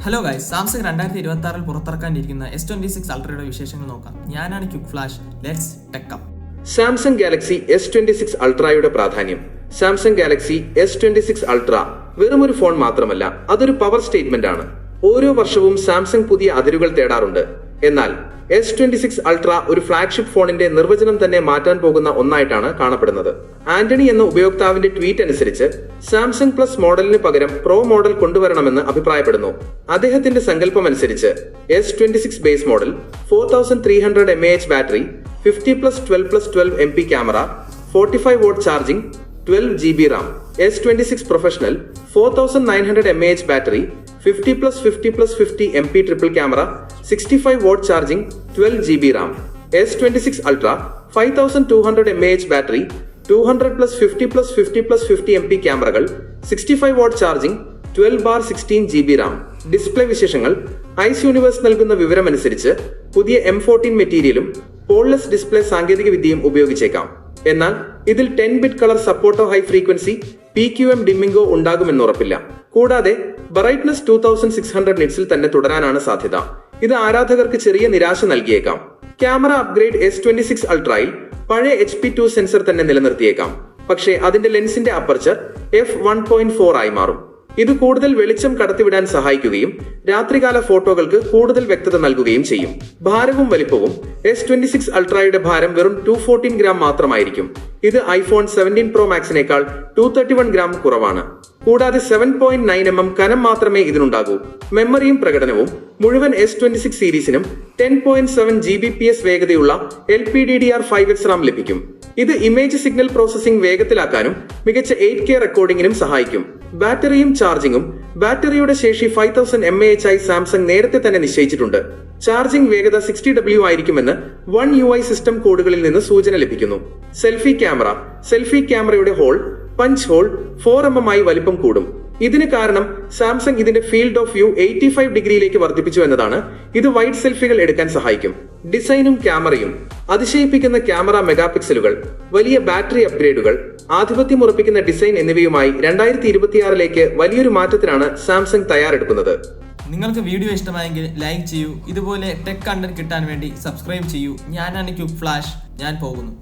Hello guys, Samsung 2026 പുറത്തിറക്കാനിരിക്കുന്ന S26 അൾട്രയുടെ വിശേഷങ്ങൾ നോക്കാം. ഞാനാണ് quick flash. Let's tech up. Samsung Galaxy S26 അൾട്രയുടെ പ്രാധാന്യം. സാംസങ് ഗാലക്സി S26 അൾട്ര വെറുമൊരു phone മാത്രമല്ല, അതൊരു പവർ സ്റ്റേറ്റ്മെന്റ് ആണ്. ഓരോ വർഷവും സാംസങ് പുതിയ അതിരുകൾ തേടാറുണ്ട്. എന്നാൽ S26 അൾട്ര ഒരു ഫ്ലാഗ്ഷിപ്പ് ഫോണിന്റെ നിർവചനം തന്നെ മാറ്റാൻ പോകുന്ന ഒന്നായിട്ടാണ് കാണപ്പെടുന്നത്. ആന്റണി എന്ന ഉപയോക്താവിന്റെ ട്വീറ്റ് അനുസരിച്ച് സാംസങ് പ്ലസ് മോഡലിന് പകരം പ്രോ മോഡൽ കൊണ്ടുവരണമെന്ന് അഭിപ്രായപ്പെടുന്നു. അദ്ദേഹത്തിന്റെ സങ്കല്പം അനുസരിച്ച് S26 base model 4300 mAh battery, 50+12+12 MP camera, 45 what charging, 12 GB Ram. S26 professional 4900 mAh battery, 50+50+50 MP triple camera, 65 what charging, 12 GB Ram. S26 ultra 5200 mAh battery, 200+50+50+50 MP ക്യാമറകൾ, 65 what charging, 12/16 GB Ram. Display വിശേഷങ്ങൾ. Ice universe നൽകുന്ന വിവരമനുസരിച്ച് പുതിയ M14 മെറ്റീരിയലും പോൾലെസ് display സാങ്കേതിക വിദ്യയും ഉപയോഗിച്ചേക്കാം. എന്നാൽ ഇതിൽ 10-ബിറ്റ് കളർ സപ്പോർട്ടോ ഹൈ ഫ്രീക്വൻസി PQM ഡിമ്മിംഗോ ഉണ്ടാകുമെന്നുറപ്പില്ല. കൂടാതെ ബ്രൈറ്റ്നസ് 2600 നിറ്റ്സിൽ തന്നെ തുടരാനാണ് സാധ്യത. ഇത് ആരാധകർക്ക് ചെറിയ നിരാശ നൽകിയേക്കാം. ക്യാമറ അപ്ഗ്രേഡ് S26 അൾട്രയിൽ പഴയ HP2 സെൻസർ തന്നെ നിലനിർത്തിയേക്കാം. പക്ഷേ അതിന്റെ ലെൻസിന്റെ അപ്പർച്ചർ f1.4 ആയി മാറും. ഇത് കൂടുതൽ വെളിച്ചം കടത്തിവിടാൻ സഹായിക്കുകയും രാത്രികാല ഫോട്ടോകൾക്ക് കൂടുതൽ വ്യക്തത നൽകുകയും ചെയ്യും. ഭാരവും വലിപ്പവും. S26 അൾട്രയുടെ ഭാരം വെറും 214 ഗ്രാം മാത്രമായിരിക്കും. ഇത് iPhone 17 Pro Maxനേക്കാൾ 231 ഗ്രാം കുറവാണ്. കൂടാതെ 7.9 mm കനം മാത്രമേ ഇതിനുണ്ടാകൂ. മെമ്മറിയും പ്രകടനവും. മുഴുവൻ S26 സീരീസിനും 10.7 Gbps വേഗതയുള്ള LPDDR5X റാം ലഭിക്കും. ഇത് ഇമേജ് സിഗ്നൽ പ്രോസസ്സിംഗ് വേഗത്തിലാക്കാനും മികച്ച 8K റെക്കോർഡിംഗിനും സഹായിക്കും. ബാറ്ററിയും ചാർജിംഗും. ബാറ്ററിയുടെ ശേഷി 5000 mAh ആയി സാംസങ് നേരത്തെ തന്നെ നിശ്ചയിച്ചിട്ടുണ്ട്. ചാർജിംഗ് വേഗത 60W ആയിരിക്കുമെന്ന് One UI സിസ്റ്റം കോഡുകളിൽ നിന്ന് സൂചന ലഭിക്കുന്നു. Selfie camera. സെൽഫി ക്യാമറയുടെ ഹോൾ, പഞ്ച് ഹോൾ 4 mm ആയി വലിപ്പം കൂടും. ഇതിന് കാരണം സാംസങ് ഇതിന്റെ ഫീൽഡ് ഓഫ് വ്യൂ 85 ഡിഗ്രിയിലേക്ക് വർദ്ധിപ്പിച്ചു എന്നതാണ്. ഇത് വൈഡ് സെൽഫികൾ എടുക്കാൻ സഹായിക്കും. ഡിസൈനും ക്യാമറയും. അതിശയിപ്പിക്കുന്ന ക്യാമറ മെഗാപിക്സലുകൾ, വലിയ ബാറ്ററി അപ്ഗ്രേഡുകൾ, ആധിപത്യം ഉറപ്പിക്കുന്ന ഡിസൈൻ എന്നിവയുമായി 2026ലേക്ക് വലിയൊരു മാറ്റത്തിനാണ് സാംസങ് തയ്യാറെടുക്കുന്നത്. നിങ്ങൾക്ക് വീഡിയോ ഇഷ്ടമായെങ്കിൽ ലൈക്ക് ചെയ്യൂ. ഇതുപോലെ ടെക് കണ്ടന്റ് കിട്ടാൻ വേണ്ടി സബ്സ്ക്രൈബ് ചെയ്യൂ. ഞാനാണ് ക്വിക്ക് ഫ്ലാഷ്. ഞാൻ പോകുന്നു.